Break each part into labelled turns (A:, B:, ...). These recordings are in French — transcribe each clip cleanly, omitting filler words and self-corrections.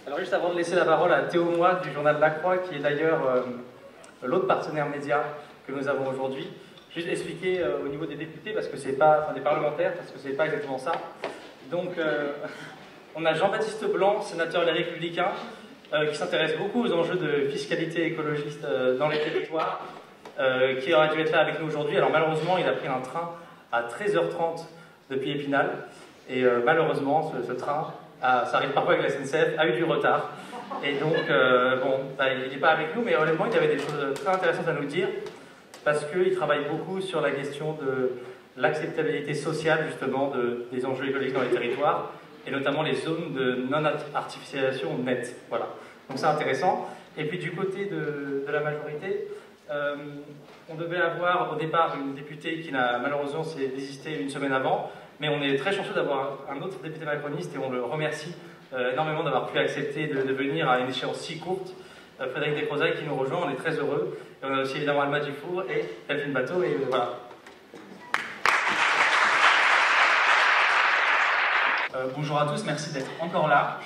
A: Alors juste avant de laisser la parole à Théo Moi du journal La Croix, qui est d'ailleurs l'autre partenaire média que nous avons aujourd'hui, juste expliquer au niveau des députés, parce que c'est pas, enfin des parlementaires, parce que c'est pas exactement ça. Donc on a Jean-Baptiste Blanc, sénateur Les Républicains, qui s'intéresse beaucoup aux enjeux de fiscalité écologiste dans les territoires, qui aurait dû être là avec nous aujourd'hui. Alors malheureusement, il a pris un train à 13h30 depuis Épinal, et malheureusement, ce train, ça arrive parfois avec la SNCF, a eu du retard. Et donc, bon, il n'est pas avec nous, mais honnêtement, il avait des choses très intéressantes à nous dire, parce qu'il travaille beaucoup sur la question de l'acceptabilité sociale, justement, des enjeux écologiques dans les territoires, et notamment les zones de non-artificialisation nette. Voilà. Donc c'est intéressant. Et puis du côté de la majorité, on devait avoir au départ une députée qui n'a malheureusement désisté une semaine avant, mais on est très chanceux d'avoir un autre député macroniste et on le remercie énormément d'avoir pu accepter de venir à une échéance si courte. Frédéric Descrozailles qui nous rejoint, on est très heureux. Et on a aussi évidemment Alma Dufour et Delphine Bateau, et voilà.
B: Bonjour à tous, merci d'être encore là.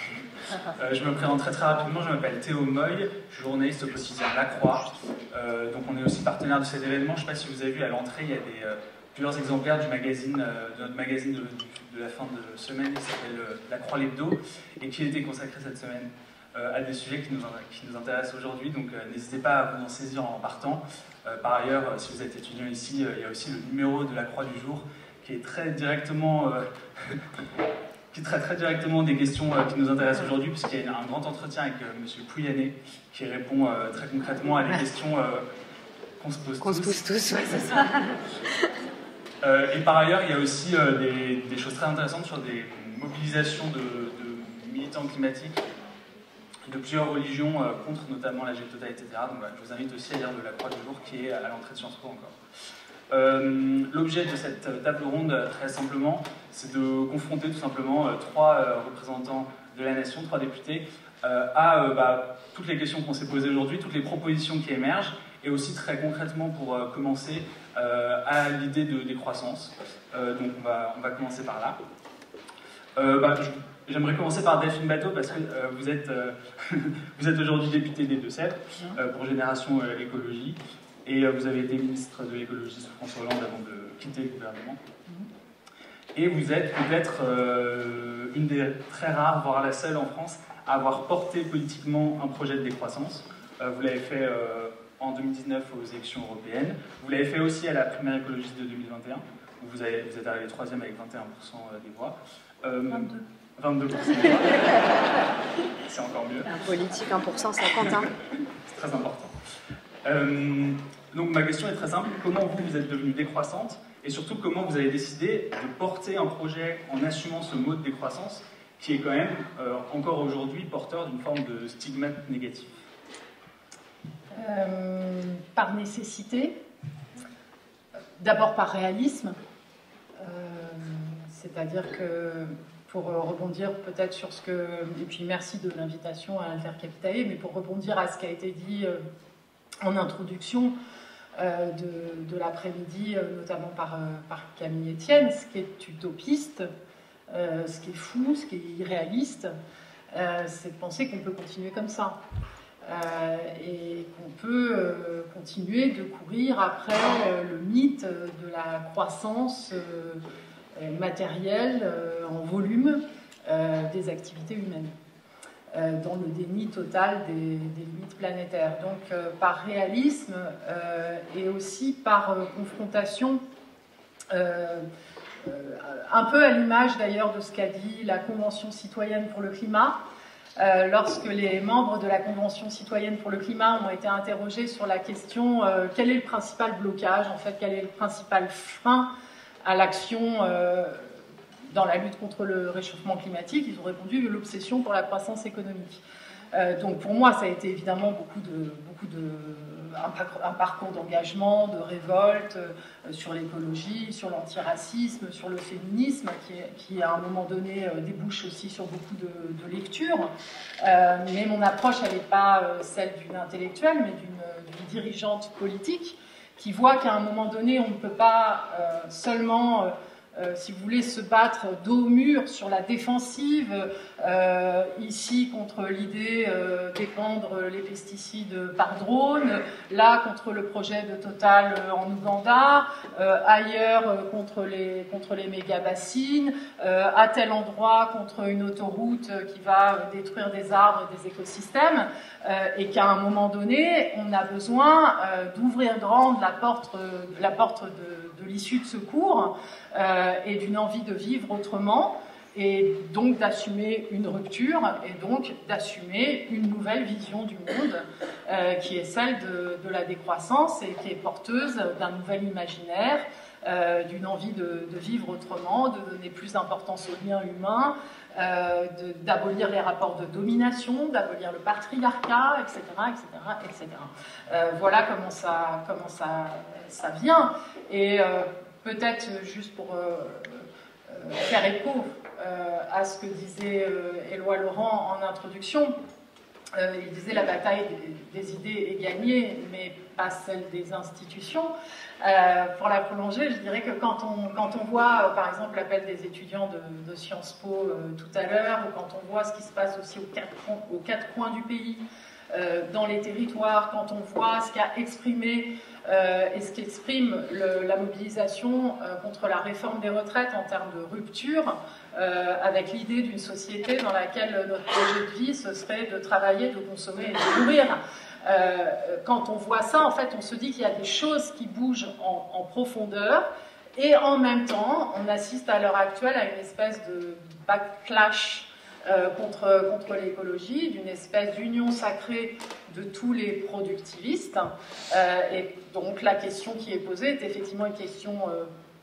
B: Je me présente très rapidement, je m'appelle Théo Moy, je suis journaliste au quotidien La Croix. Donc on est aussi partenaire de cet événement. Je ne sais pas si vous avez vu à l'entrée, il y a plusieurs exemplaires du magazine, de notre magazine de la fin de semaine qui s'appelle La Croix l'Hebdo et qui a été consacré cette semaine à des sujets qui nous intéressent aujourd'hui. Donc n'hésitez pas à vous en saisir en partant. Par ailleurs, si vous êtes étudiant ici, il y a aussi le numéro de La Croix du jour qui est très directement... qui traite très directement des questions qui nous intéressent aujourd'hui, puisqu'il y a un grand entretien avec M. Pouyanné qui répond très concrètement à des questions qu'on se pose tous.
C: Qu'on se pose tous, ouais, c'est ça.
B: Et par ailleurs, il y a aussi des choses très intéressantes sur des mobilisations de militants climatiques de plusieurs religions contre notamment la GTOTA, etc. Donc voilà, je vous invite aussi à lire de La Croix du jour qui est à l'entrée de Sciences Po encore. L'objet de cette table ronde, très simplement, c'est de confronter tout simplement trois représentants de la nation, trois députés, à toutes les questions qu'on s'est posées aujourd'hui, toutes les propositions qui émergent, et aussi très concrètement, pour commencer, à l'idée de décroissance. Donc on va commencer par là. J'aimerais commencer par Delphine Bateau, parce que vous êtes aujourd'hui députée des Deux-Sèvres pour Génération Écologie. Et vous avez été ministre de l'écologie sous François Hollande avant de quitter le gouvernement. Et vous êtes peut-être une des très rares, voire la seule en France, à avoir porté politiquement un projet de décroissance. Vous l'avez fait en 2019 aux élections européennes. Vous l'avez fait aussi à la primaire écologiste de 2021, où vous êtes arrivé 3e avec 21% des voix. 22% des voix. C'est encore mieux.
C: En politique, 1%, ça compte. Hein.
B: C'est très important. Donc ma question est très simple, comment vous êtes devenue décroissante et surtout comment vous avez décidé de porter un projet en assumant ce mot de décroissance qui est quand même encore aujourd'hui porteur d'une forme de stigmate négatif.
D: Par nécessité, d'abord par réalisme, c'est-à-dire que pour rebondir peut-être sur ce que... Et puis merci de l'invitation à Intercapitae, mais pour rebondir à ce qui a été dit en introduction de l'après-midi, notamment par Camille Etienne, ce qui est utopiste, ce qui est fou, ce qui est irréaliste, c'est de penser qu'on peut continuer comme ça. Et qu'on peut continuer de courir après le mythe de la croissance matérielle en volume des activités humaines, dans le déni total des limites planétaires. Donc par réalisme et aussi par confrontation, un peu à l'image d'ailleurs de ce qu'a dit la Convention citoyenne pour le climat, lorsque les membres de la Convention citoyenne pour le climat ont été interrogés sur la question quel est le principal blocage, en fait, quel est le principal frein à l'action dans la lutte contre le réchauffement climatique, ils ont répondu l'obsession pour la croissance économique. Donc pour moi, ça a été évidemment un parcours d'engagement, de révolte sur l'écologie, sur l'antiracisme, sur le féminisme, qui à un moment donné débouche aussi sur beaucoup de lectures. Mais mon approche, elle n'est pas celle d'une intellectuelle, mais d'une dirigeante politique qui voit qu'à un moment donné, on ne peut pas seulement si vous voulez, se battre dos au mur sur la défensive, ici contre l'idée d'épandre les pesticides par drone, là contre le projet de Total en Ouganda, ailleurs contre les méga-bassines, à tel endroit contre une autoroute qui va détruire des arbres et des écosystèmes, et qu'à un moment donné, on a besoin d'ouvrir grande la porte de l'issue de secours et d'une envie de vivre autrement, et donc d'assumer une rupture, et donc d'assumer une nouvelle vision du monde qui est celle de la décroissance et qui est porteuse d'un nouvel imaginaire, d'une envie de vivre autrement, de donner plus d'importance aux liens humains, d'abolir les rapports de domination, d'abolir le patriarcat, etc., etc., etc. Voilà comment ça vient. Et peut-être juste pour faire écho à ce que disait Éloi Laurent en introduction, il disait la bataille des idées est gagnée, mais pas celle des institutions. Pour la prolonger, je dirais que quand on voit, par exemple, l'appel des étudiants de Sciences Po tout à l'heure, ou quand on voit ce qui se passe aussi aux quatre coins du pays, dans les territoires, quand on voit ce qu'a exprimé et ce qu'exprime la mobilisation contre la réforme des retraites en termes de rupture, avec l'idée d'une société dans laquelle notre projet de vie, ce serait de travailler, de consommer et de mourir. Quand on voit ça, en fait, on se dit qu'il y a des choses qui bougent en profondeur, et en même temps, on assiste à l'heure actuelle à une espèce de backlash contre l'écologie, d'une espèce d'union sacrée de tous les productivistes. Et donc la question qui est posée est effectivement une question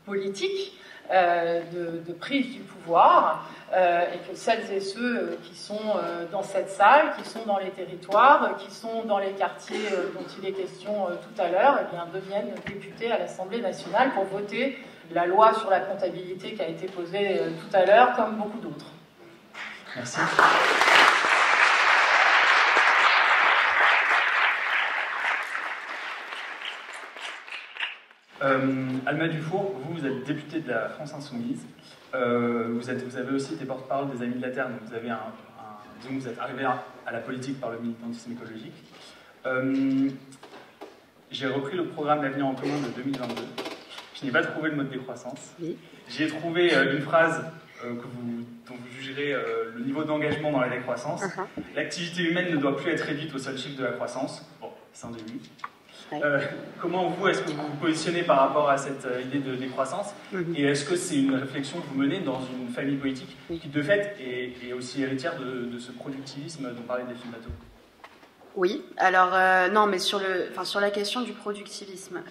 D: politique, de prise du pouvoir, et que celles et ceux qui sont dans cette salle, qui sont dans les territoires, qui sont dans les quartiers dont il est question tout à l'heure, eh bien, deviennent députés à l'Assemblée nationale pour voter la loi sur la comptabilité qui a été posée tout à l'heure, comme beaucoup d'autres.
B: Merci. Alma Dufour, vous êtes députée de la France Insoumise. Vous avez aussi été porte-parole des Amis de la Terre, donc vous avez disons que vous êtes arrivé à la politique par le militantisme écologique. J'ai repris le programme L'Avenir en commun de 2022. Je n'ai pas trouvé le mot de décroissance. Oui. J'y ai trouvé une phrase dont vous jugerez le niveau d'engagement dans la décroissance. L'activité humaine ne doit plus être réduite au seul chiffre de la croissance. Bon, c'est un début. Comment vous, est-ce que vous vous positionnez par rapport à cette idée de décroissance, et est-ce que c'est une réflexion que vous menez dans une famille politique qui, de fait, est aussi héritière de ce productivisme dont parlait Delphine Batho?
C: Oui, alors non, mais sur la question du productivisme,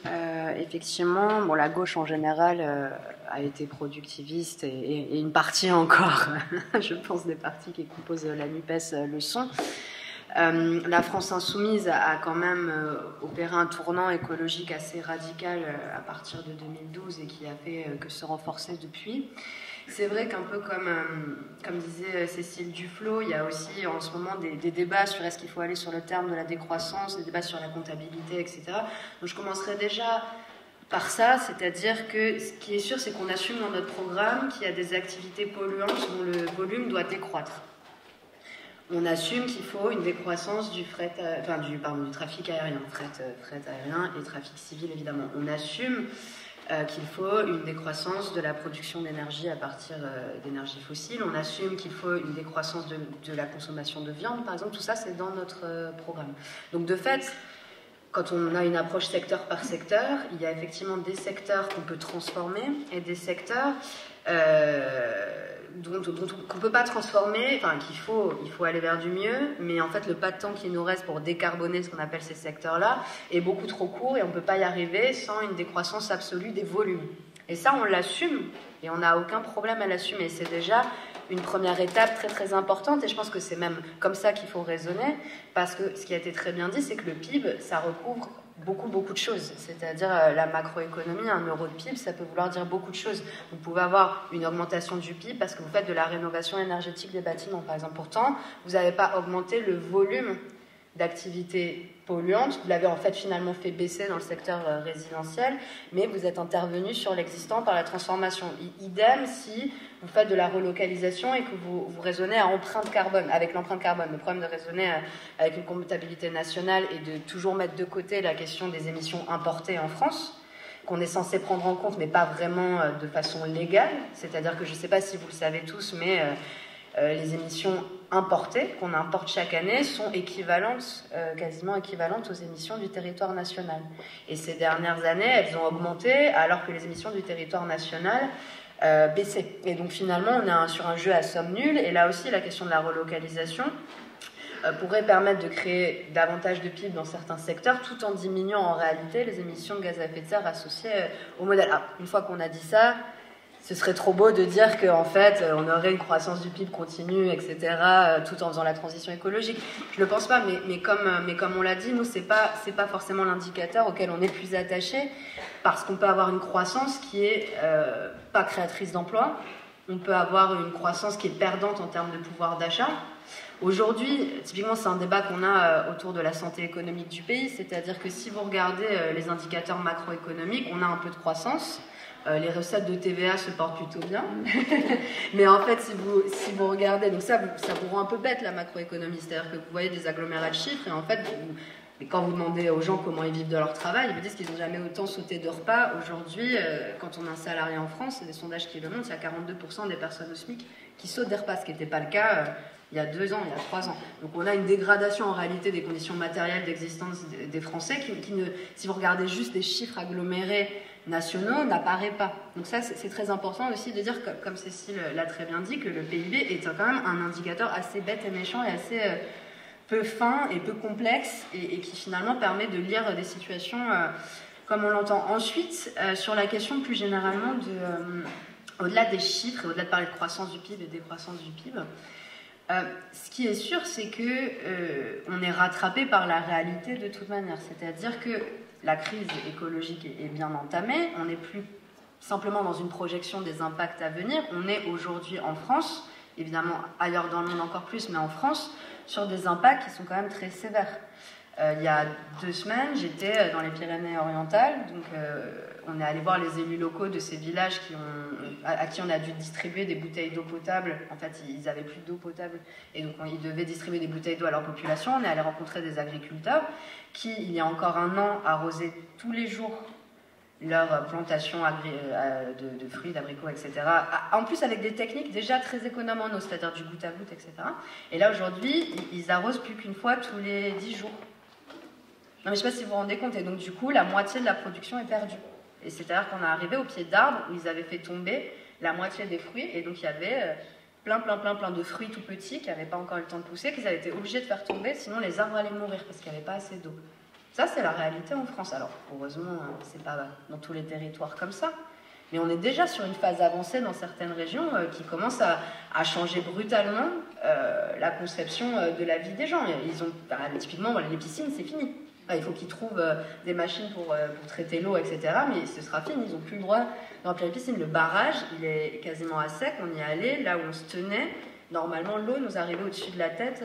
C: effectivement, bon, la gauche en général a été productiviste, et une partie encore, je pense, des partis qui composent la NUPES le sont. La France Insoumise a quand même opéré un tournant écologique assez radical à partir de 2012 et qui a fait que se renforcer depuis. C'est vrai qu'un peu comme disait Cécile Duflot, il y a aussi en ce moment des débats sur est-ce qu'il faut aller sur le terme de la décroissance, des débats sur la comptabilité, etc. Donc je commencerai déjà par ça, c'est-à-dire que ce qui est sûr, c'est qu'on assume dans notre programme qu'il y a des activités polluantes dont le volume doit décroître. On assume qu'il faut une décroissance du trafic aérien, fret aérien et trafic civil, évidemment. On assume qu'il faut une décroissance de la production d'énergie à partir d'énergie fossile. On assume qu'il faut une décroissance de la consommation de viande, par exemple. Tout ça, c'est dans notre programme. Donc, de fait, quand on a une approche secteur par secteur, il y a effectivement des secteurs qu'on peut transformer et des secteurs qu'on ne peut pas transformer, enfin il faut aller vers du mieux, mais en fait le pas de temps qui nous reste pour décarboner ce qu'on appelle ces secteurs-là est beaucoup trop court, et on ne peut pas y arriver sans une décroissance absolue des volumes. Et ça, on l'assume, et on n'a aucun problème à l'assumer. C'est déjà une première étape très très importante, et je pense que c'est même comme ça qu'il faut raisonner, parce que ce qui a été très bien dit, c'est que le PIB, ça recouvre beaucoup de choses, c'est-à-dire la macroéconomie, un euro de PIB, ça peut vouloir dire beaucoup de choses. Vous pouvez avoir une augmentation du PIB parce que vous faites de la rénovation énergétique des bâtiments, par exemple. Pourtant, vous n'avez pas augmenté le volume d'activités polluantes. Vous l'avez en fait finalement fait baisser dans le secteur résidentiel, mais vous êtes intervenu sur l'existant par la transformation. Idem si vous faites de la relocalisation et que vous raisonnez à empreinte carbone, avec l'empreinte carbone. Le problème de raisonner avec une comptabilité nationale et de toujours mettre de côté la question des émissions importées en France, qu'on est censé prendre en compte, mais pas vraiment de façon légale. C'est-à-dire que je ne sais pas si vous le savez tous, mais les émissions importées, qu'on importe chaque année, sont équivalentes, quasiment équivalentes aux émissions du territoire national. Et ces dernières années, elles ont augmenté, alors que les émissions du territoire national baissaient. Et donc finalement, on est sur un jeu à somme nulle. Et là aussi, la question de la relocalisation pourrait permettre de créer davantage de PIB dans certains secteurs, tout en diminuant en réalité les émissions de gaz à effet de serre associées au modèle. Ah, une fois qu'on a dit ça, ce serait trop beau de dire qu'en fait, on aurait une croissance du PIB continue, etc., tout en faisant la transition écologique. Je ne le pense pas, mais comme on l'a dit, nous, c'est pas forcément l'indicateur auquel on est plus attaché, parce qu'on peut avoir une croissance qui est pas créatrice d'emplois, on peut avoir une croissance qui est perdante en termes de pouvoir d'achat. Aujourd'hui, typiquement, c'est un débat qu'on a autour de la santé économique du pays, c'est-à-dire que si vous regardez les indicateurs macroéconomiques, on a un peu de croissance. Les recettes de TVA se portent plutôt bien. Mais en fait, si vous regardez, donc ça vous rend un peu bête la macroéconomie, c'est-à-dire que vous voyez des agglomérats de chiffres et en fait, quand vous demandez aux gens comment ils vivent de leur travail, ils vous disent qu'ils n'ont jamais autant sauté de repas. Aujourd'hui, quand on a un salarié en France, c'est des sondages qui le montrent, il y a 42% des personnes au SMIC qui sautent des repas, ce qui n'était pas le cas il y a 2 ans, il y a 3 ans. Donc on a une dégradation en réalité des conditions matérielles d'existence des Français qui ne, si vous regardez juste les chiffres agglomérés nationaux, n'apparaît pas. Donc ça, c'est très important aussi de dire, comme Cécile l'a très bien dit, que le PIB est quand même un indicateur assez bête et méchant et assez peu fin et peu complexe et qui finalement permet de lire des situations comme on l'entend. Ensuite, sur la question plus généralement au-delà des chiffres et au-delà de parler de croissance du PIB et décroissance du PIB, ce qui est sûr, c'est que on est rattrapé par la réalité de toute manière. C'est-à-dire que la crise écologique est bien entamée. On n'est plus simplement dans une projection des impacts à venir. On est aujourd'hui en France, évidemment ailleurs dans le monde encore plus, mais en France, sur des impacts qui sont quand même très sévères. Il y a 2 semaines, j'étais dans les Pyrénées-Orientales, donc on est allé voir les élus locaux de ces villages à qui on a dû distribuer des bouteilles d'eau potable. En fait, ils n'avaient plus d'eau potable et donc ils devaient distribuer des bouteilles d'eau à leur population. On est allé rencontrer des agriculteurs qui, il y a encore 1 an, arrosaient tous les jours leur plantation de fruits, d'abricots, etc. En plus avec des techniques déjà très économes en eau, c'est-à-dire du goutte à goutte, etc. Et là, aujourd'hui, ils arrosent plus qu'une fois tous les 10 jours. Non, mais je ne sais pas si vous vous rendez compte, et donc du coup, la moitié de la production est perdue. Et c'est-à-dire qu'on est arrivé au pied d'arbres où ils avaient fait tomber la moitié des fruits, et donc il y avait plein de fruits tout petits qui n'avaient pas encore eu le temps de pousser, qu'ils avaient été obligés de faire tomber, sinon les arbres allaient mourir parce qu'il n'y avait pas assez d'eau. Ça, c'est la réalité en France. Alors, heureusement, c'est pas dans tous les territoires comme ça, mais on est déjà sur une phase avancée dans certaines régions qui commencent à changer brutalement la conception de la vie des gens. Typiquement, les piscines, c'est fini. Il faut qu'ils trouvent des machines pour traiter l'eau, etc. Mais ce sera fini, ils n'ont plus le droit de remplir les piscines. Le barrage, il est quasiment à sec, on y allait, là où on se tenait. Normalement, l'eau nous arrivait au-dessus de la tête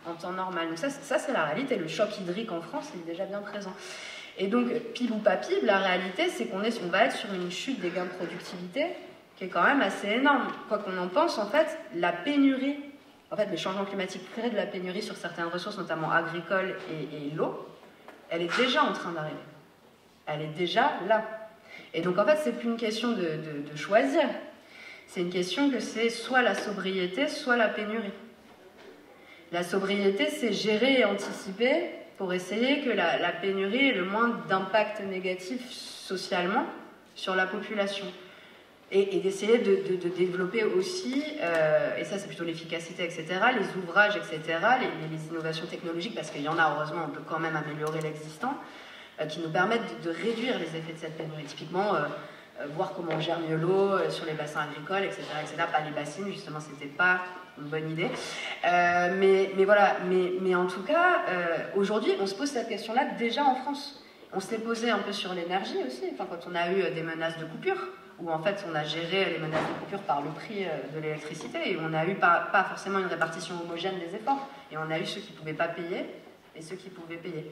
C: en temps normal. Donc ça, c'est la réalité. Le choc hydrique en France, il est déjà bien présent. Et donc, PIB ou pas PIB, la réalité, c'est qu'on va être sur une chute des gains de productivité qui est quand même assez énorme. Quoi qu'on en pense, en fait, la pénurie, les changements climatiques créent de la pénurie sur certaines ressources, notamment agricoles et l'eau. Elle est déjà en train d'arriver. Elle est déjà là. Et donc, en fait, c'est plus une question de choisir. C'est une question que c'est soit la sobriété, soit la pénurie. La sobriété, c'est gérer et anticiper pour essayer que la pénurie ait le moins d'impact négatif socialement sur la population. Et d'essayer de développer aussi, et ça c'est plutôt l'efficacité, etc., les ouvrages, etc., les innovations technologiques, parce qu'il y en a, heureusement, on peut quand même améliorer l'existant, qui nous permettent de réduire les effets de cette pénurie. Typiquement, voir comment on gère mieux l'eau sur les bassins agricoles, etc., etc. Pas les bassines, justement, c'était pas une bonne idée. Mais en tout cas, aujourd'hui, on se pose cette question-là déjà en France. On se l'est posé un peu sur l'énergie aussi, quand on a eu des menaces de coupure, où en fait on a géré les menaces de coupure par le prix de l'électricité, et on a eu pas forcément une répartition homogène des efforts, et on a eu ceux qui ne pouvaient pas payer, et ceux qui pouvaient payer.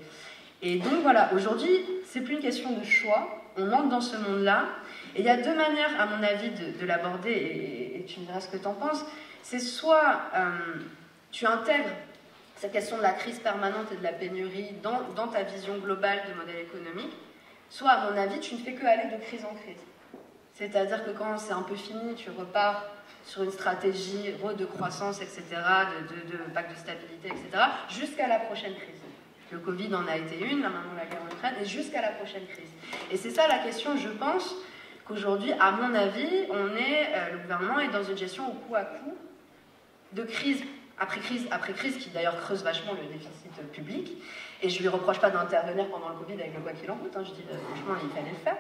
C: Et donc voilà, aujourd'hui, c'est plus une question de choix, on entre dans ce monde-là, et il y a deux manières, à mon avis, de l'aborder, et tu me diras ce que tu en penses. C'est soit tu intègres cette question de la crise permanente et de la pénurie dans ta vision globale de modèle économique, soit, à mon avis, tu ne fais que aller de crise en crise. C'est-à-dire que quand c'est un peu fini, tu repars sur une stratégie de croissance, etc., de pacte de stabilité, etc., jusqu'à la prochaine crise. Le Covid en a été une, là maintenant la guerre en Ukraine, et jusqu'à la prochaine crise. Et c'est ça la question, je pense, qu'aujourd'hui, à mon avis, le gouvernement est dans une gestion au coup à coup de crise après crise, qui d'ailleurs creuse vachement le déficit public. Et je ne lui reproche pas d'intervenir pendant le Covid avec le quoi qu'il en coûte, hein, je dis franchement, il fallait le faire.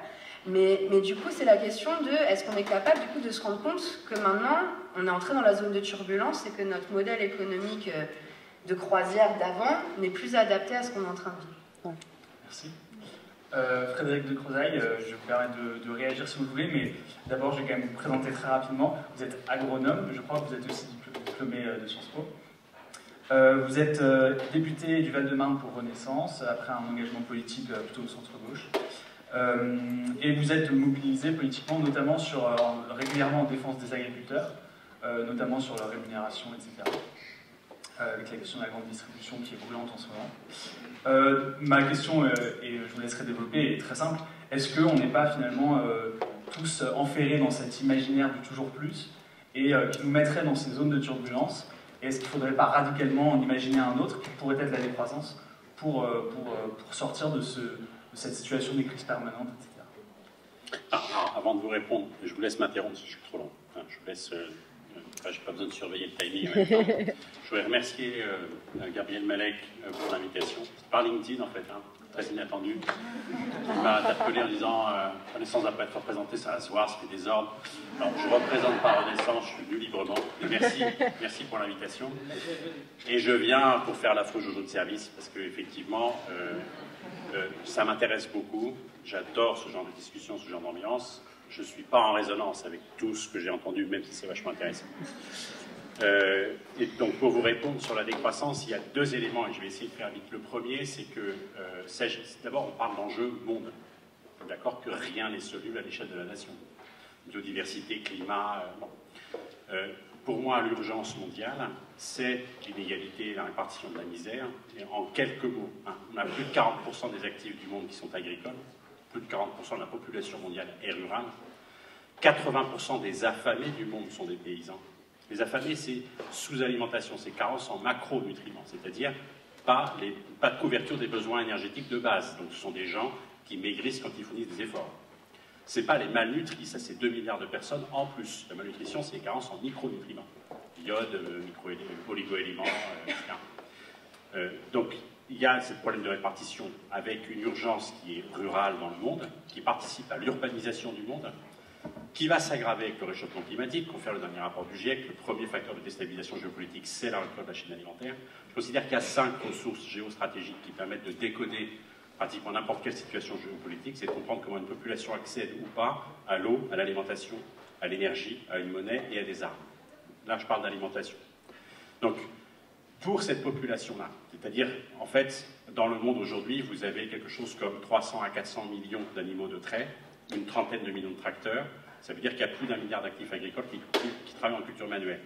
C: Mais du coup, c'est la question de est-ce qu'on est capable du coup, de se rendre compte que maintenant, on est entré dans la zone de turbulence et que notre modèle économique de croisière d'avant n'est plus adapté à ce qu'on est en train de vivre. Ouais.
B: Merci. Frédéric de Crozaille, je vous permets de réagir si vous voulez, mais d'abord je vais quand même vous présenter très rapidement. Vous êtes agronome, je crois que vous êtes aussi diplômé de Sciences Po. Vous êtes député du Val-de-Marne pour Renaissance, après un engagement politique plutôt au centre-gauche. Et vous êtes mobilisé politiquement, notamment régulièrement en défense des agriculteurs, notamment sur leur rémunération, etc. Avec la question de la grande distribution qui est brûlante en ce moment. Ma question, et je vous laisserai développer, est très simple. Est-ce qu'on n'est pas finalement tous enferrés dans cet imaginaire du toujours plus et qui nous mettrait dans ces zones de turbulence? Et est-ce qu'il ne faudrait pas radicalement en imaginer un autre qui pourrait être la décroissance pour sortir de cette situation des crises permanentes, etc.
E: Avant de vous répondre, je vous laisse m'interrompre si je suis trop long. Enfin, je vous laisse... je n'ai pas besoin de surveiller le timing en même temps. Je voudrais remercier Gabriel Malek pour l'invitation. C'est par LinkedIn en fait, hein, très inattendu. Il m'a interpellé en disant Renaissance n'a pas être représentée, ça va se voir, ça fait des ordres. Alors, je ne représente pas Renaissance, je suis venu librement. Merci pour l'invitation. Et je viens pour faire la faux Jojo de service parce qu'effectivement, ça m'intéresse beaucoup. J'adore ce genre de discussion, ce genre d'ambiance. Je ne suis pas en résonance avec tout ce que j'ai entendu, même si c'est vachement intéressant. Et donc, pour vous répondre sur la décroissance, il y a deux éléments, et je vais essayer de faire vite. Le premier, c'est que, d'abord, on parle d'enjeu monde. D'accord, que rien n'est soluble à l'échelle de la nation. Biodiversité, climat... pour moi, l'urgence mondiale, c'est l'inégalité et la répartition de la misère. Et en quelques mots, hein, on a plus de 40% des actifs du monde qui sont agricoles. Plus de 40% de la population mondiale est rurale. 80% des affamés du monde sont des paysans. Les affamés, c'est sous-alimentation, c'est carence en macronutriments, c'est-à-dire pas de couverture des besoins énergétiques de base. Donc ce sont des gens qui maigrissent quand ils fournissent des efforts. Ce n'est pas les malnutris, ça c'est 2 milliards de personnes en plus. La malnutrition, c'est les carences en micronutriments. Iode, oligoéléments, etc. Donc, il y a ce problème de répartition avec une urgence qui est rurale dans le monde, qui participe à l'urbanisation du monde, qui va s'aggraver avec le réchauffement climatique. Confère le dernier rapport du GIEC, le premier facteur de déstabilisation géopolitique, c'est la rupture de la chaîne alimentaire. Je considère qu'il y a 5 ressources géostratégiques qui permettent de décoder pratiquement n'importe quelle situation géopolitique, c'est de comprendre comment une population accède ou pas à l'eau, à l'alimentation, à l'énergie, à une monnaie et à des armes. Là, je parle d'alimentation. Donc, pour cette population-là, c'est-à-dire, en fait, dans le monde aujourd'hui, vous avez quelque chose comme 300 à 400 millions d'animaux de trait, une trentaine de millions de tracteurs, ça veut dire qu'il y a plus d'1 milliard d'actifs agricoles qui travaillent en culture manuelle.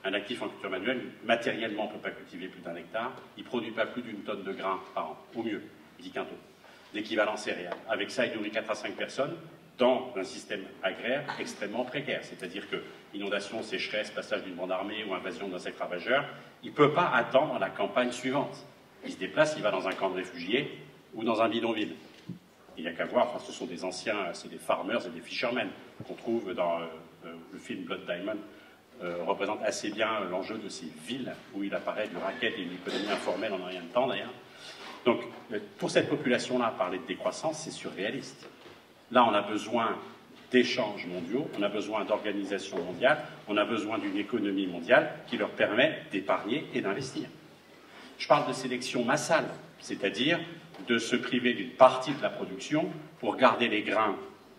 E: Un actif en culture manuelle, matériellement, on ne peut pas cultiver plus d'1 hectare, il ne produit pas plus d'1 tonne de grains par an, au mieux, 10 quintaux, d'équivalent céréales. Avec ça, il nourrit 4 à 5 personnes dans un système agraire extrêmement précaire, c'est-à-dire que inondation, sécheresse, passage d'une bande armée ou invasion d'insectes ravageurs, il ne peut pas attendre la campagne suivante. Il se déplace, il va dans un camp de réfugiés ou dans un bidonville. Il n'y a qu'à voir, enfin, ce sont des anciens, c'est des farmers et des fishermen qu'on trouve dans le film Blood Diamond, représente assez bien l'enjeu de ces villes où il apparaît du racket et une économie informelle en rien de temps d'ailleurs. Donc, pour cette population-là, parler de décroissance, c'est surréaliste. Là, on a besoin d'échanges mondiaux, on a besoin d'organisation mondiale, on a besoin d'une économie mondiale qui leur permet d'épargner et d'investir. Je parle de sélection massale, c'est-à-dire de se priver d'une partie de la production pour garder les grains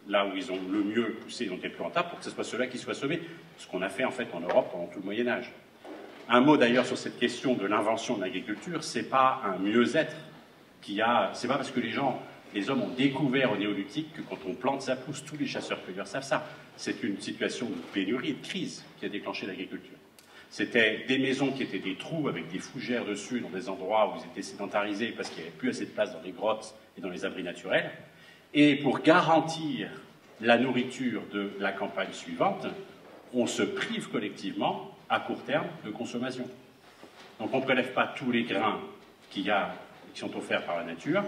E: là où ils ont le mieux poussé, donc les plus rentables, pour que ce soit ceux-là qui soient sauvés. Ce qu'on a fait en fait en Europe pendant tout le Moyen-Âge. Un mot d'ailleurs sur cette question de l'invention de l'agriculture, c'est pas un mieux-être c'est pas parce que les hommes ont découvert au néolithique que quand on plante ça pousse, tous les chasseurs-cueilleurs savent ça. C'est une situation de pénurie, de crise qui a déclenché l'agriculture. C'était des maisons qui étaient des trous avec des fougères dessus dans des endroits où ils étaient sédentarisés parce qu'il n'y avait plus assez de place dans les grottes et dans les abris naturels. Et pour garantir la nourriture de la campagne suivante, on se prive collectivement, à court terme, de consommation. Donc on ne prélève pas tous les grains qui sont offerts par la nature.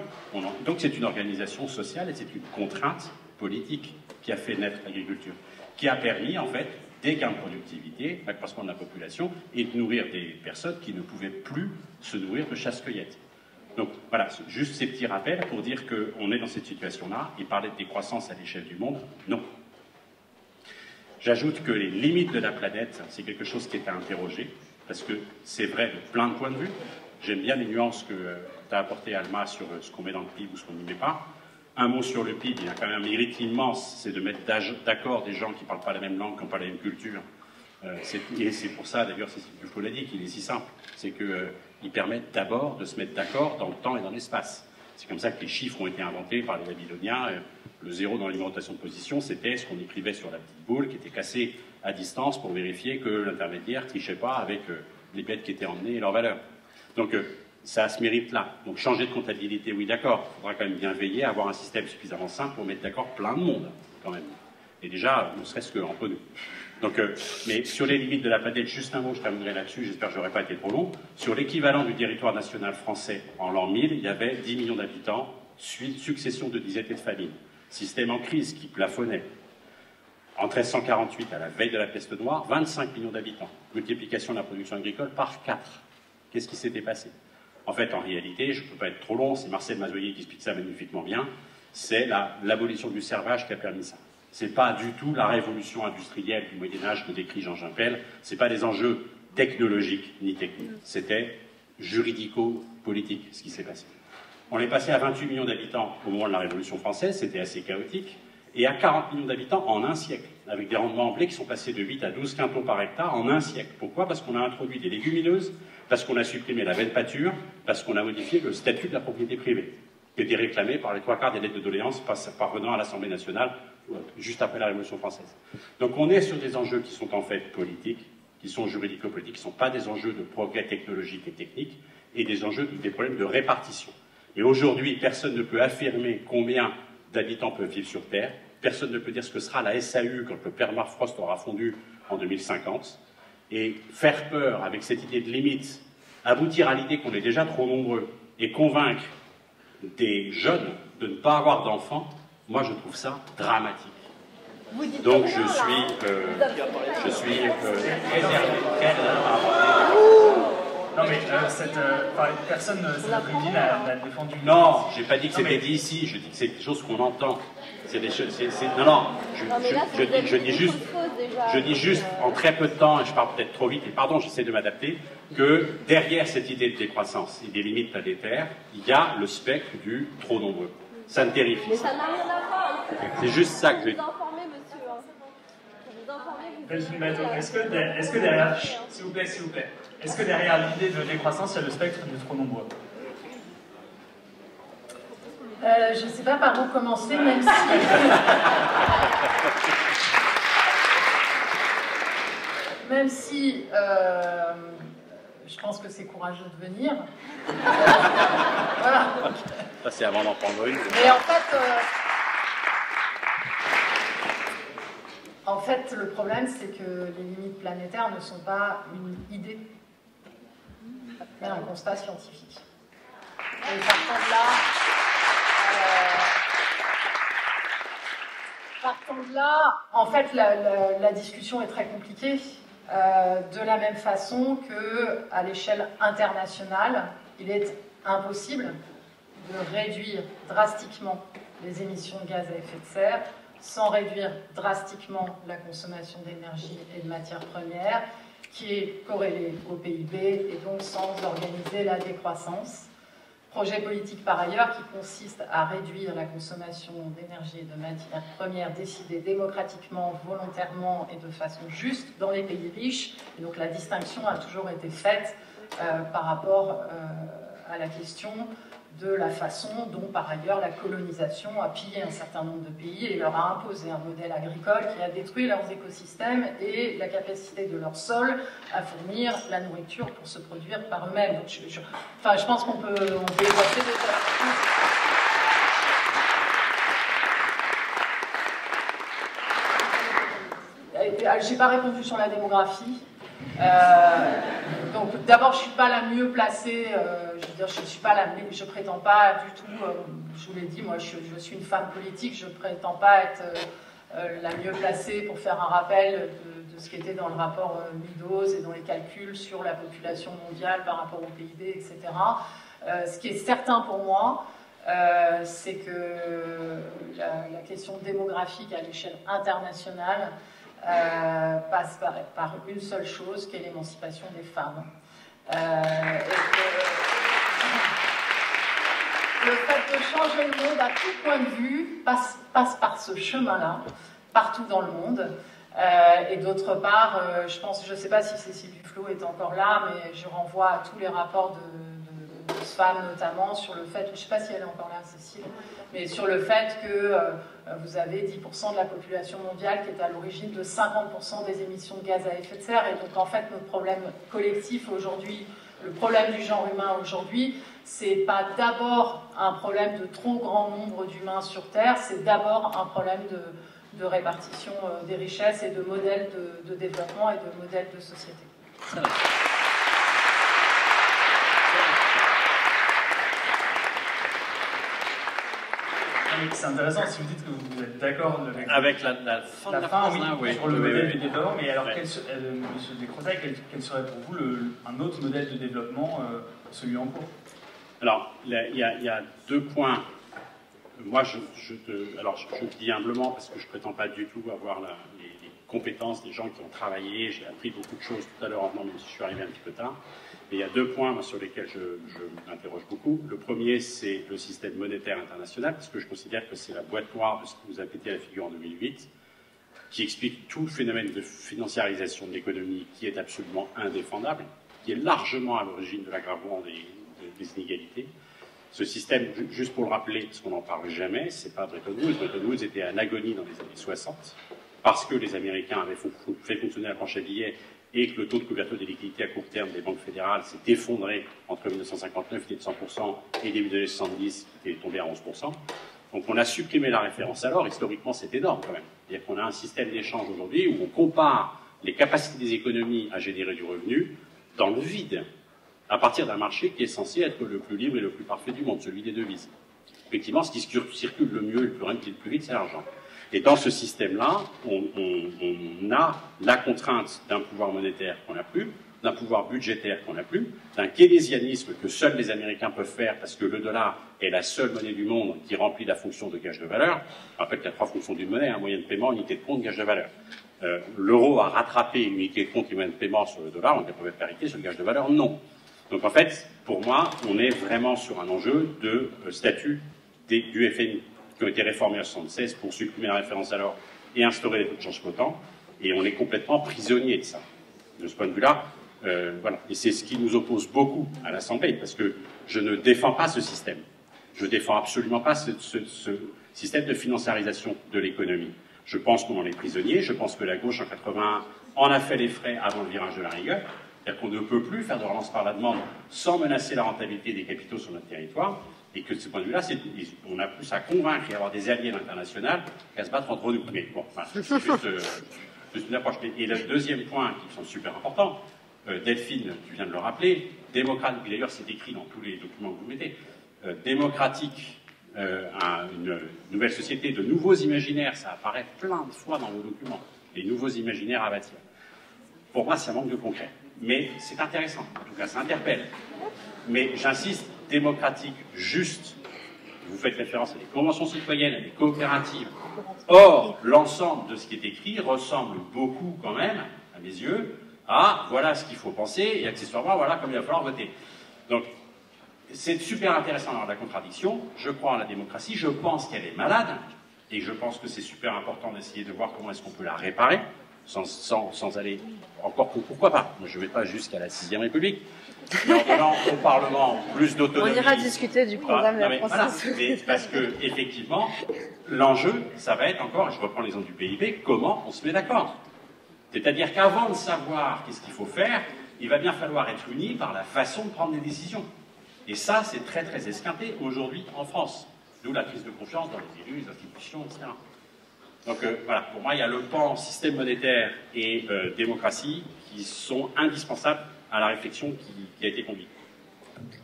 E: Donc c'est une organisation sociale et c'est une contrainte politique qui a fait naître l'agriculture, qui a permis en fait des gains de productivité, l'accroissement de la population et de nourrir des personnes qui ne pouvaient plus se nourrir de chasse-cueillette. Donc voilà, juste ces petits rappels pour dire qu'on est dans cette situation-là et parler de décroissance à l'échelle du monde, non. J'ajoute que les limites de la planète, c'est quelque chose qui est à interroger, parce que c'est vrai de plein de points de vue. J'aime bien les nuances que tu as apportées, Alma, sur ce qu'on met dans le PIB ou ce qu'on n'y met pas. Un mot sur le PIB, il y a quand même un mérite immense, c'est de mettre d'accord des gens qui ne parlent pas la même langue, qui n'ont pas la même culture. Et c'est pour ça, d'ailleurs, c'est ce que je l'ai dit, qu'il est si simple. C'est qu'ils permettent d'abord de se mettre d'accord dans le temps et dans l'espace. C'est comme ça que les chiffres ont été inventés par les Babyloniens. Le zéro dans l'alimentation de position, c'était ce qu'on écrivait sur la petite boule qui était cassée à distance pour vérifier que l'intermédiaire ne trichait pas avec les bêtes qui étaient emmenées et leur valeur. Donc ça a ce mérite-là. Donc changer de comptabilité, oui d'accord, il faudra quand même bien veiller à avoir un système suffisamment simple pour mettre d'accord plein de monde, quand même. Et déjà, ne serait-ce qu'entre nous. Donc, mais sur les limites de la planète, juste un mot, je terminerai là-dessus, j'espère que je n'aurai pas été trop long. Sur l'équivalent du territoire national français en l'an 1000, il y avait 10 millions d'habitants, succession de disettes et de famines. Système en crise qui plafonnait. En 1348, à la veille de la peste noire, 25 millions d'habitants. Multiplication de la production agricole par 4. Qu'est-ce qui s'était passé? En fait, en réalité, je ne peux pas être trop long, c'est Marcel Mazoyer qui explique ça magnifiquement bien, c'est l'abolition du servage qui a permis ça. Ce n'est pas du tout la révolution industrielle du Moyen-Âge que décrit Jean Gimpel, ce n'est pas des enjeux technologiques ni techniques, c'était juridico-politique ce qui s'est passé. On est passé à 28 millions d'habitants au moment de la Révolution française, c'était assez chaotique, et à 40 millions d'habitants en un siècle, avec des rendements en blé qui sont passés de 8 à 12 quintaux par hectare en un siècle. Pourquoi? Parce qu'on a introduit des légumineuses, parce qu'on a supprimé la belle pâture, parce qu'on a modifié le statut de la propriété privée, qui était réclamé par les 3/4 des lettres de doléances parvenant à l'Assemblée nationale juste après la Révolution française. Donc on est sur des enjeux qui sont en fait politiques, qui sont juridico-politiques, qui ne sont pas des enjeux de progrès technologique et technique, et des enjeux, des problèmes de répartition. Et aujourd'hui, personne ne peut affirmer combien d'habitants peuvent vivre sur Terre, personne ne peut dire ce que sera la SAU quand le permafrost aura fondu en 2050, et faire peur avec cette idée de limite, aboutir à l'idée qu'on est déjà trop nombreux, et convaincre des jeunes de ne pas avoir d'enfants, moi je trouve ça dramatique. Donc je suis
B: Non mais personne n'a défendu.
E: Non, j'ai pas dit que c'était dit ici, je dis que c'est des choses qu'on entend. C'est des choses. Non, je dis juste en très peu de temps, et je parle peut-être trop vite, et pardon, j'essaie de m'adapter, que derrière cette idée de décroissance et des limites planétaires, il y a le spectre du trop nombreux. Ça me terrifie.
F: Mais ça n'a rien à voir.
E: C'est juste ça que je veux dire.
B: Est-ce que derrière, s'il vous plaît, est-ce que derrière l'idée de décroissance, il y a le spectre du trop nombreux?
D: Je ne sais pas par où commencer, même si... même si je pense que c'est courageux de venir. Voilà.
E: Ça, c'est avant d'en prendre une.
D: Mais en fait, le problème, c'est que les limites planétaires ne sont pas une idée, mais un constat scientifique. Et partant de là, en fait, la discussion est très compliquée. De la même façon qu'à l'échelle internationale, il est impossible de réduire drastiquement les émissions de gaz à effet de serre sans réduire drastiquement la consommation d'énergie et de matières premières, qui est corrélée au PIB, et donc sans organiser la décroissance. Projet politique par ailleurs qui consiste à réduire la consommation d'énergie et de matières premières décidée démocratiquement, volontairement et de façon juste dans les pays riches. Et donc la distinction a toujours été faite par rapport à la question de la façon dont, par ailleurs, la colonisation a pillé un certain nombre de pays et leur a imposé un modèle agricole qui a détruit leurs écosystèmes et la capacité de leur sol à fournir la nourriture pour se produire par eux-mêmes. Donc, je pense qu'on peut évoquer des choses. J'ai pas répondu sur la démographie. Donc d'abord, je suis pas la mieux placée. Je veux dire, je prétends pas du tout. Je vous l'ai dit, moi, je suis une femme politique. Je prétends pas être la mieux placée pour faire un rappel de ce qui était dans le rapport Meadows et dans les calculs sur la population mondiale par rapport au PIB, etc. Ce qui est certain pour moi, c'est que la question démographique à l'échelle internationale passe par une seule chose, qui est l'émancipation des femmes. Le fait de changer le monde à tout point de vue passe par ce chemin-là, partout dans le monde. Et d'autre part, je ne sais pas si Cécile Duflot est encore là, mais je renvoie à tous les rapports de femmes notamment sur le fait, je ne sais pas si elle est encore là, Cécile, mais sur le fait que vous avez 10% de la population mondiale qui est à l'origine de 50% des émissions de gaz à effet de serre. Et donc en fait, notre problème collectif aujourd'hui, le problème du genre humain aujourd'hui, c'est pas d'abord un problème de trop grand nombre d'humains sur Terre, c'est d'abord un problème de répartition des richesses et de modèles de développement et de modèles de société.
B: C'est intéressant si vous dites que vous êtes d'accord
E: avec la fin de la phrase,
B: oui, sur le modèle du développement, mais alors, monsieur Descrozaille, quel serait pour vous un autre modèle de développement, celui en cours?
E: Alors, il y a deux points. Moi, je le dis humblement parce que je ne prétends pas du tout avoir les compétences des gens qui ont travaillé. J'ai appris beaucoup de choses tout à l'heure en venant, même si je suis arrivé un petit peu tard. Mais il y a deux points sur lesquels je m'interroge beaucoup. Le premier, c'est le système monétaire international, parce que je considère que c'est la boîte noire de ce qui nous a pété à la figure en 2008, qui explique tout le phénomène de financiarisation de l'économie qui est absolument indéfendable, qui est largement à l'origine de l'aggravement des inégalités. Ce système, juste pour le rappeler, parce qu'on n'en parle jamais, c'est pas Bretton Woods. Bretton Woods était en agonie dans les années 60, parce que les Américains avaient fait fonctionner la planche à billets et que le taux de couverture des liquidités à court terme des banques fédérales s'est effondré entre 1959, qui était de 100%, et début des années 70, qui était tombé à 11%. Donc on a supprimé la référence alors, historiquement c'est énorme quand même. C'est-à-dire qu'on a un système d'échange aujourd'hui où on compare les capacités des économies à générer du revenu dans le vide, à partir d'un marché qui est censé être le plus libre et le plus parfait du monde, celui des devises. Effectivement, ce qui circule le mieux, le plus rapide, le plus vite, c'est l'argent. Et dans ce système-là, on a la contrainte d'un pouvoir monétaire qu'on n'a plus, d'un pouvoir budgétaire qu'on n'a plus, d'un keynésianisme que seuls les Américains peuvent faire parce que le dollar est la seule monnaie du monde qui remplit la fonction de gage de valeur. Je rappelle qu'il y a trois fonctions d'une monnaie, moyen de paiement, unité de compte, gage de valeur. L'euro a rattrapé une unité de compte et moyen de paiement sur le dollar, donc il y a pas de parité, sur le gage de valeur, non. Donc en fait, pour moi, on est vraiment sur un enjeu de statut du FMI, qui ont été réformés en 1976 pour supprimer la référence à l'or et instaurer les taux de change flottants, et on est complètement prisonnier de ça. De ce point de vue-là, voilà. Et c'est ce qui nous oppose beaucoup à l'Assemblée, parce que je ne défends pas ce système. Je ne défends absolument pas ce système de financiarisation de l'économie. Je pense qu'on en est prisonnier, je pense que la gauche en 81 en a fait les frais avant le virage de la rigueur, c'est-à-dire qu'on ne peut plus faire de relance par la demande sans menacer la rentabilité des capitaux sur notre territoire, et que de ce point de vue-là, on a plus à convaincre et avoir des alliés à l'international qu'à se battre entre nous. Mais bon, enfin, c'est juste une approche. Et le deuxième point, qui sont super importants, Delphine, tu viens de le rappeler, démocratique, d'ailleurs c'est écrit dans tous les documents que vous mettez, démocratique, une nouvelle société, de nouveaux imaginaires, ça apparaît plein de fois dans vos documents, les nouveaux imaginaires à bâtir. Pour moi, ça manque de concret. Mais c'est intéressant, en tout cas, ça interpelle. Mais j'insiste, démocratique, juste. Vous faites référence à des conventions citoyennes, à des coopératives. Or, l'ensemble de ce qui est écrit ressemble beaucoup, quand même, à mes yeux, à voilà ce qu'il faut penser, et accessoirement, voilà comme il va falloir voter. Donc, c'est super intéressant d'avoir la contradiction. Je crois en la démocratie, je pense qu'elle est malade, et je pense que c'est super important d'essayer de voir comment est-ce qu'on peut la réparer, sans aller encore, pourquoi pas. Moi, je ne vais pas jusqu'à la 6e République, mais en donnant au Parlement plus d'autonomie.
C: On ira discuter du programme de la
E: France. Voilà, parce que, effectivement, l'enjeu, ça va être encore, je reprends l'exemple du PIB, comment on se met d'accord. C'est-à-dire qu'avant de savoir qu'est-ce qu'il faut faire, il va bien falloir être unis par la façon de prendre des décisions. Et ça, c'est très très esquinté aujourd'hui en France. D'où la crise de confiance dans les élus, les institutions, etc. Donc voilà, pour moi, il y a le pan système monétaire et démocratie qui sont indispensables à la réflexion qui a été conduite.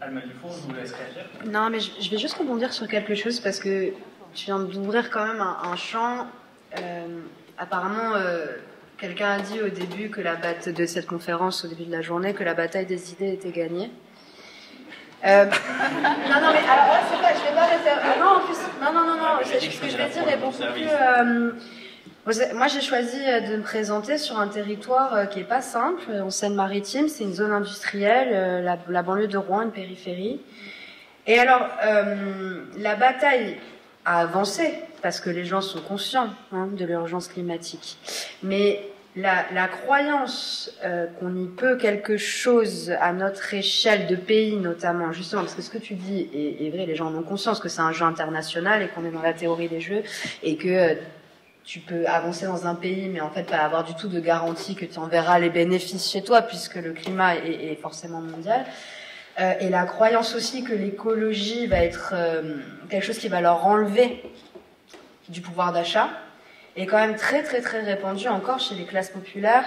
B: Alma Dufour, je vous laisse réagir.
C: Non, mais je vais juste rebondir sur quelque chose parce que tu viens d'ouvrir quand même un champ. Apparemment, quelqu'un a dit au début que de cette conférence, au début de la journée, que la bataille des idées était gagnée. Non, mais alors là, c'est pas, je vais pas référer. Ah non, en plus, non. Ce que je vais dire est beaucoup plus. Moi, j'ai choisi de me présenter sur un territoire qui est pas simple, en Seine-Maritime. C'est une zone industrielle, la banlieue de Rouen, une périphérie. Et alors, la bataille a avancé parce que les gens sont conscients de l'urgence climatique. Mais la croyance qu'on y peut quelque chose à notre échelle de pays notamment, justement, parce que ce que tu dis est vrai, les gens en ont conscience que c'est un jeu international et qu'on est dans la théorie des jeux et que tu peux avancer dans un pays mais en fait pas avoir du tout de garantie que tu en verras les bénéfices chez toi puisque le climat est forcément mondial. Et la croyance aussi que l'écologie va être quelque chose qui va leur enlever du pouvoir d'achat est quand même très très très répandu encore chez les classes populaires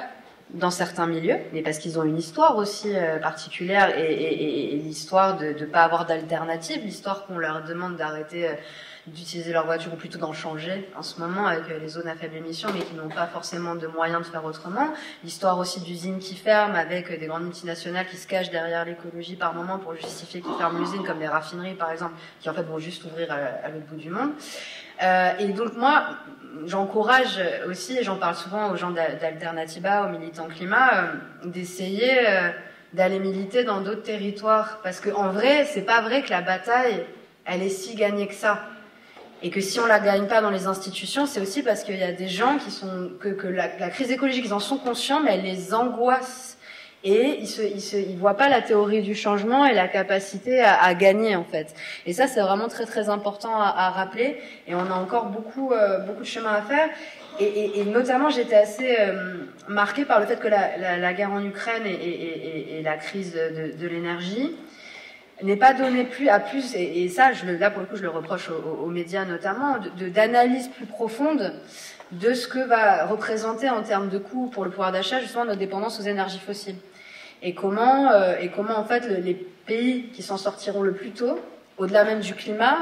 C: dans certains milieux, mais parce qu'ils ont une histoire aussi particulière et l'histoire de ne pas avoir d'alternative, l'histoire qu'on leur demande d'arrêter d'utiliser leur voiture ou plutôt d'en changer en ce moment avec les zones à faible émission mais qui n'ont pas forcément de moyens de faire autrement, l'histoire aussi d'usines qui ferment avec des grandes multinationales qui se cachent derrière l'écologie par moment pour justifier qu'ils ferment l'usine comme des raffineries par exemple qui en fait vont juste ouvrir à l'autre bout du monde. Et donc moi j'encourage aussi, et j'en parle souvent aux gens d'Alternativa, aux militants climat, d'essayer d'aller militer dans d'autres territoires parce qu'en vrai c'est pas vrai que la bataille elle est si gagnée que ça. Et que si on la gagne pas dans les institutions, c'est aussi parce qu'il y a des gens qui sont que la crise écologique, ils en sont conscients, mais elle les angoisse et ils voient pas la théorie du changement et la capacité à gagner en fait. Et ça, c'est vraiment très très important à rappeler. Et on a encore beaucoup de chemin à faire. Et notamment, j'étais assez marquée par le fait que la guerre en Ukraine et la crise de l'énergie n'est pas donné plus, et ça, là pour le coup, je le reproche aux médias notamment, d'analyse plus profonde de ce que va représenter en termes de coûts pour le pouvoir d'achat justement notre dépendance aux énergies fossiles. Et comment en fait les pays qui s'en sortiront le plus tôt, au-delà même du climat,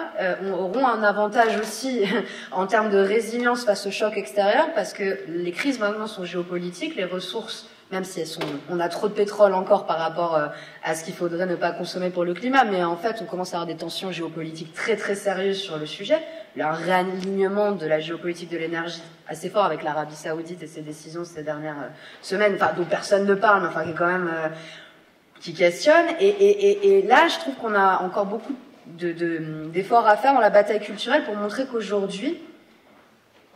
C: auront un avantage aussi en termes de résilience face aux chocs extérieurs, parce que les crises maintenant sont géopolitiques, les ressources, même si on a trop de pétrole encore par rapport à ce qu'il faudrait ne pas consommer pour le climat, mais en fait on commence à avoir des tensions géopolitiques très très sérieuses sur le sujet, un réalignement de la géopolitique de l'énergie assez fort avec l'Arabie Saoudite et ses décisions ces dernières semaines, enfin dont personne ne parle, mais enfin qui est quand même qui questionne, et là je trouve qu'on a encore beaucoup d'efforts à faire dans la bataille culturelle pour montrer qu'aujourd'hui,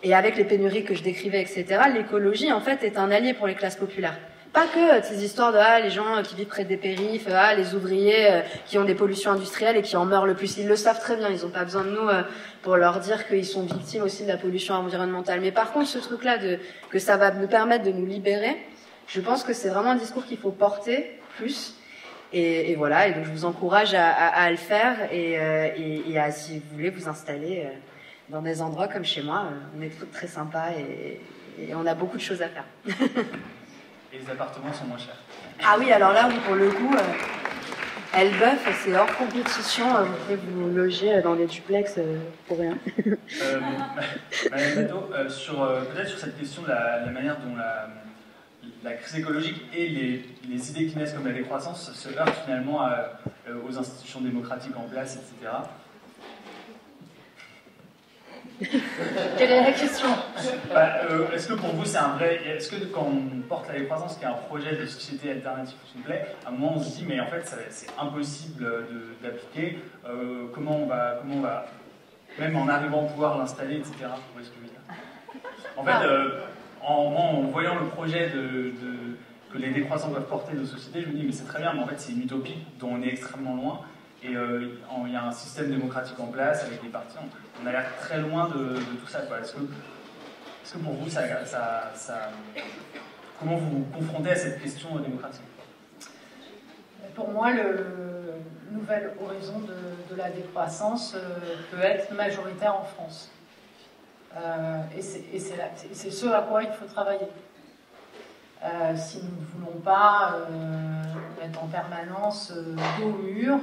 C: et avec les pénuries que je décrivais, etc., l'écologie, en fait, est un allié pour les classes populaires. Pas que ces histoires de les gens qui vivent près des périphes, les ouvriers qui ont des pollutions industrielles et qui en meurent le plus. Ils le savent très bien, ils n'ont pas besoin de nous pour leur dire qu'ils sont victimes aussi de la pollution environnementale. Mais par contre, ce truc-là, que ça va nous permettre de nous libérer, je pense que c'est vraiment un discours qu'il faut porter plus. Et voilà, et donc je vous encourage à le faire et à, si vous voulez, vous installer dans des endroits comme chez moi. On est très sympas et on a beaucoup de choses à faire.
B: Et les appartements sont moins chers.
C: Ah oui, alors là, oui, pour le coup, Elbeuf, c'est hors compétition. Vous pouvez vous loger dans des duplex pour rien.
B: Madame Bateau, peut-être sur cette question de la manière dont la crise écologique et les idées qui naissent comme la décroissance se heurtent finalement aux institutions démocratiques en place, etc.
D: Quelle est la question?
B: Est-ce que pour vous c'est un vrai... Est-ce que quand on porte la décroissance, qui est un projet de société alternative complet, à un moment on se dit mais en fait c'est impossible d'appliquer, comment on va, même en arrivant à pouvoir l'installer, etc. Vous voyez ce que je veux dire? En fait, en voyant le projet que les décroissants doivent porter nos sociétés, je me dis mais c'est très bien, mais en fait c'est une utopie dont on est extrêmement loin. Et il y a un système démocratique en place avec les partis. On a l'air très loin de tout ça. Est-ce que pour vous, comment vous vous confrontez à cette question démocratique?
D: Pour moi, le nouvel horizon de la décroissance peut être majoritaire en France. Et c'est ce à quoi il faut travailler. Si nous ne voulons pas être en permanence dos au mur,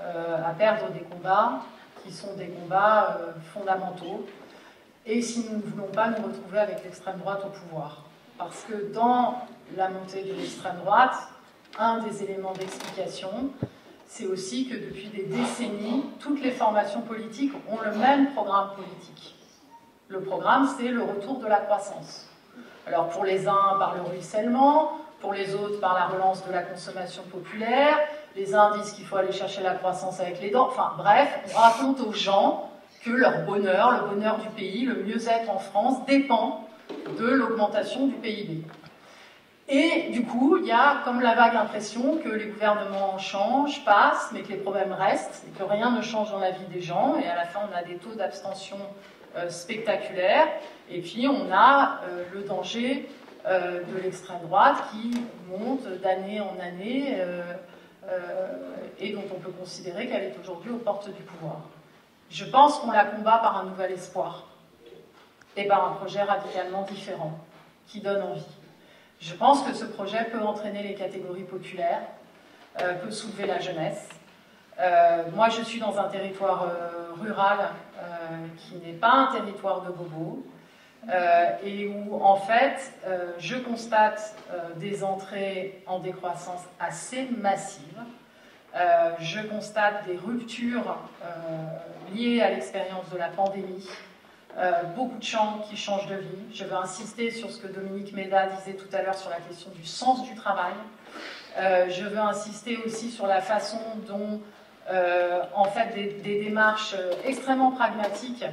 D: à perdre des combats qui sont des combats fondamentaux, et si nous ne voulons pas nous retrouver avec l'extrême droite au pouvoir. Parce que dans la montée de l'extrême droite, un des éléments d'explication, c'est aussi que depuis des décennies, toutes les formations politiques ont le même programme politique. Le programme, c'est le retour de la croissance. Alors pour les uns, par le ruissellement, pour les autres, par la relance de la consommation populaire. Les uns disent qu'il faut aller chercher la croissance avec les dents. Enfin bref, on raconte aux gens que leur bonheur, le bonheur du pays, le mieux-être en France dépend de l'augmentation du PIB. Et du coup, il y a comme la vague impression que les gouvernements changent, passent, mais que les problèmes restent, et que rien ne change dans la vie des gens. Et à la fin, on a des taux d'abstention spectaculaires. Et puis, on a le danger de l'extrême droite qui monte d'année en année et dont on peut considérer qu'elle est aujourd'hui aux portes du pouvoir. Je pense qu'on la combat par un nouvel espoir et par un projet radicalement différent qui donne envie. Je pense que ce projet peut entraîner les catégories populaires, peut soulever la jeunesse. Moi, je suis dans un territoire rural qui n'est pas un territoire de bobos, et où, en fait, je constate des entrées en décroissance assez massives. Je constate des ruptures liées à l'expérience de la pandémie, beaucoup de gens qui changent de vie. Je veux insister sur ce que Dominique Méda disait tout à l'heure sur la question du sens du travail. Je veux insister aussi sur la façon dont, en fait, des démarches extrêmement pragmatiques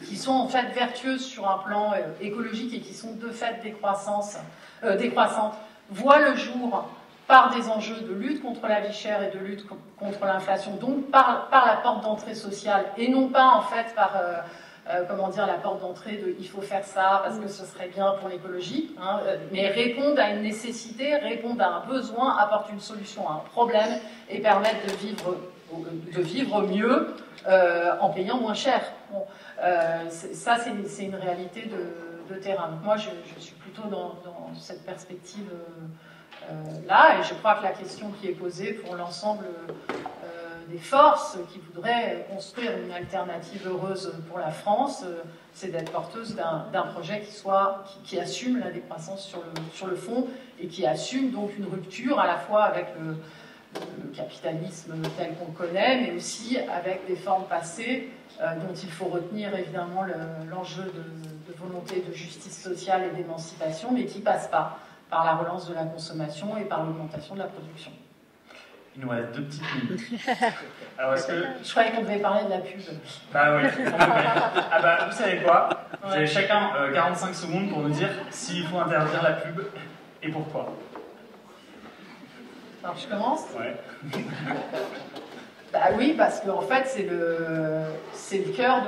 D: qui sont en fait vertueuses sur un plan écologique et qui sont de fait décroissantes, voient le jour par des enjeux de lutte contre la vie chère et de lutte contre l'inflation, donc par la porte d'entrée sociale, et non pas en fait par la porte d'entrée de il faut faire ça parce que ce serait bien pour l'écologie, hein, mais répondent à une nécessité, répondent à un besoin, apportent une solution à un problème et permettent de vivre mieux en payant moins cher. Bon, ça, c'est une réalité de terrain. Donc moi, je suis plutôt dans cette perspective là, et je crois que la question qui est posée pour l'ensemble des forces qui voudraient construire une alternative heureuse pour la France, c'est d'être porteuse d'un projet qui assume la décroissance sur le fond et qui assume donc une rupture à la fois avec le capitalisme tel qu'on le connaît, mais aussi avec des formes passées dont il faut retenir évidemment l'enjeu de volonté de justice sociale et d'émancipation, mais qui ne passe pas par la relance de la consommation et par l'augmentation de la production.
B: Il nous reste 2 petites minutes. Alors, est-ce que...
D: Je croyais qu'on devait parler de la pub.
B: Bah oui, ah bah, vous savez quoi? Vous avez chacun 45 secondes pour nous dire s'il faut interdire la pub et pourquoi.
D: Alors, je commence?
B: Ouais.
D: Bah oui, parce qu'en fait, c'est le cœur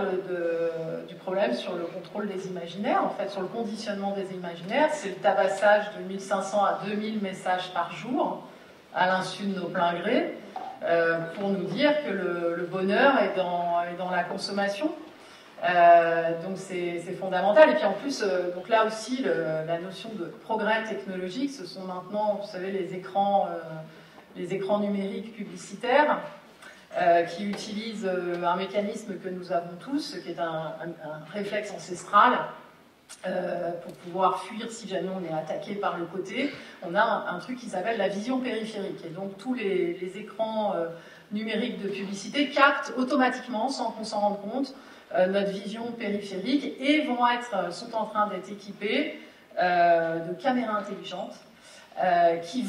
D: du problème sur le contrôle des imaginaires, en fait, sur le conditionnement des imaginaires. C'est le tabassage de 1500 à 2000 messages par jour, à l'insu de nos pleins grés, pour nous dire que le bonheur est dans la consommation. Donc c'est fondamental. Et puis en plus, donc là aussi, la notion de progrès technologique, ce sont maintenant, vous savez, les écrans numériques publicitaires, qui utilisent un mécanisme que nous avons tous, qui est un réflexe ancestral, pour pouvoir fuir si jamais on est attaqué par le côté. On a un truc qui s'appelle la vision périphérique. Et donc tous les écrans numériques de publicité captent automatiquement, sans qu'on s'en rende compte, notre vision périphérique et sont en train d'être équipés de caméras intelligentes qui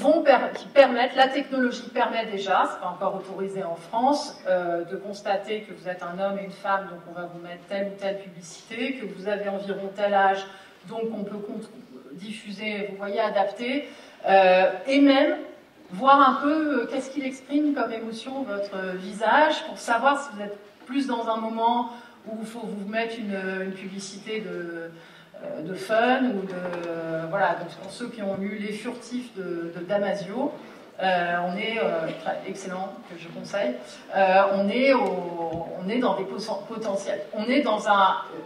D: permettent, la technologie permet déjà, c'est pas encore autorisé en France, de constater que vous êtes un homme et une femme, donc on va vous mettre telle ou telle publicité, que vous avez environ tel âge, donc on peut diffuser, vous voyez, adapter, et même voir un peu qu'est-ce qu'il exprime comme émotion votre visage, pour savoir si vous êtes plus dans un moment où il faut vous mettre une publicité de fun ou de voilà. Donc pour ceux qui ont lu Les Furtifs de Damasio, on est excellent, que je conseille. On est dans des potentiels. On est dans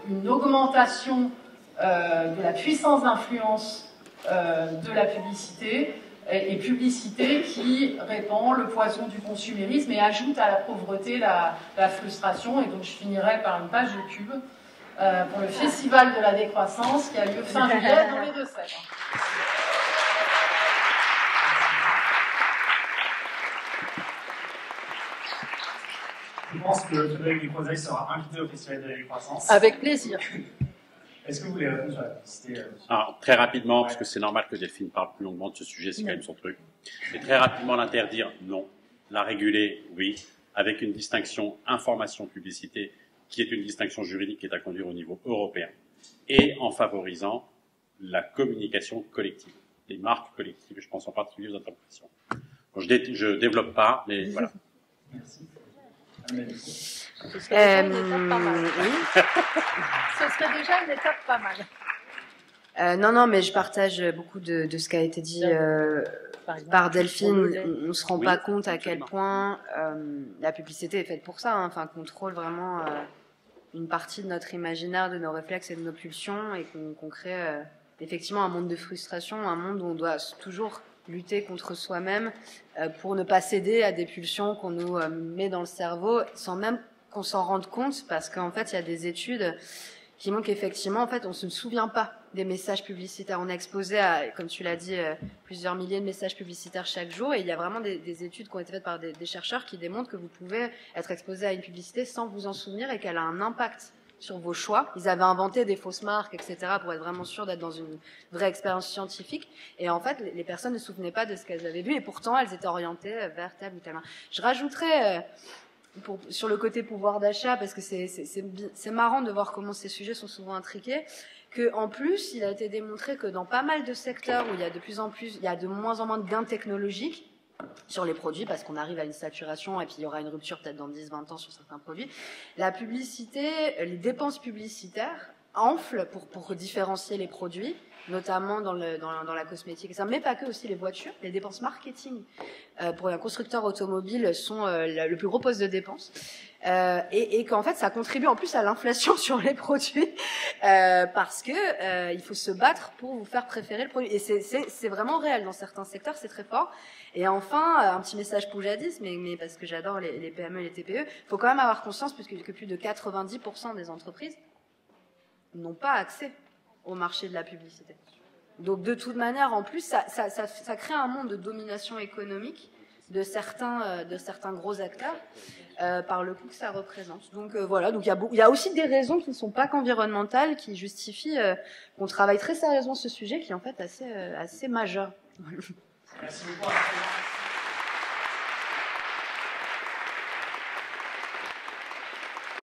D: une augmentation de la puissance d'influence de la publicité. Et publicité qui répand le poison du consumérisme et ajoute à la pauvreté la frustration. Et donc je finirai par une page de pub pour le Festival de la décroissance qui a lieu fin juillet dans les Deux-Sèvres.
F: Je pense que Frédéric Ducrozet sera invité au Festival de la décroissance.
D: Avec plaisir.
F: Est-ce que vous voulez répondre sur la publicité
E: Alors, très rapidement, parce que c'est normal que Delphine parle plus longuement de ce sujet, c'est quand même son truc. Et très rapidement, l'interdire, non. La réguler, oui, avec une distinction information-publicité, qui est une distinction juridique qui est à conduire au niveau européen, et en favorisant la communication collective, les marques collectives, je pense en particulier aux interprétations. Donc, je développe pas, mais voilà.
F: Merci.
D: Ce serait déjà une étape pas mal.
C: Non, mais je partage beaucoup de ce qui a été dit par Delphine. On ne se rend pas compte à quel point la publicité est faite pour ça. Hein. Enfin, contrôle vraiment une partie de notre imaginaire, de nos réflexes et de nos pulsions, et qu'on crée effectivement un monde de frustration, un monde où on doit toujours lutter contre soi-même pour ne pas céder à des pulsions qu'on nous met dans le cerveau sans même qu'on s'en rende compte, parce qu'en fait, il y a des études qui montrent qu'effectivement, en fait, on se souvient pas des messages publicitaires. On est exposé à, comme tu l'as dit, plusieurs milliers de messages publicitaires chaque jour, et il y a vraiment des études qui ont été faites par des chercheurs qui démontrent que vous pouvez être exposé à une publicité sans vous en souvenir et qu'elle a un impact sur vos choix. Ils avaient inventé des fausses marques, etc., pour être vraiment sûrs d'être dans une vraie expérience scientifique. Et en fait, les personnes ne se souvenaient pas de ce qu'elles avaient vu, et pourtant, elles étaient orientées vers tel ou tel. Je rajouterais, sur le côté pouvoir d'achat, parce que c'est marrant de voir comment ces sujets sont souvent intriqués, que en plus, il a été démontré que dans pas mal de secteurs où il y a de moins en moins de gains technologiques sur les produits, parce qu'on arrive à une saturation et puis il y aura une rupture peut-être dans 10-20 ans sur certains produits, la publicité, les dépenses publicitaires enflent pour différencier les produits, notamment dans la cosmétique, et ça, mais pas que, aussi les voitures, les dépenses marketing pour un constructeur automobile sont le plus gros poste de dépenses, et qu'en fait ça contribue en plus à l'inflation sur les produits, parce que il faut se battre pour vous faire préférer le produit, et c'est vraiment réel dans certains secteurs, c'est très fort. Et enfin, un petit message poujadiste, mais parce que j'adore les PME et les TPE, il faut quand même avoir conscience que plus de 90% des entreprises n'ont pas accès au marché de la publicité. Donc de toute manière, en plus, ça crée un monde de domination économique de certains gros acteurs par le coût que ça représente. Donc voilà, donc il y a aussi des raisons qui ne sont pas qu'environnementales, qui justifient qu'on travaille très sérieusement ce sujet qui est en fait assez majeur.
F: Merci beaucoup.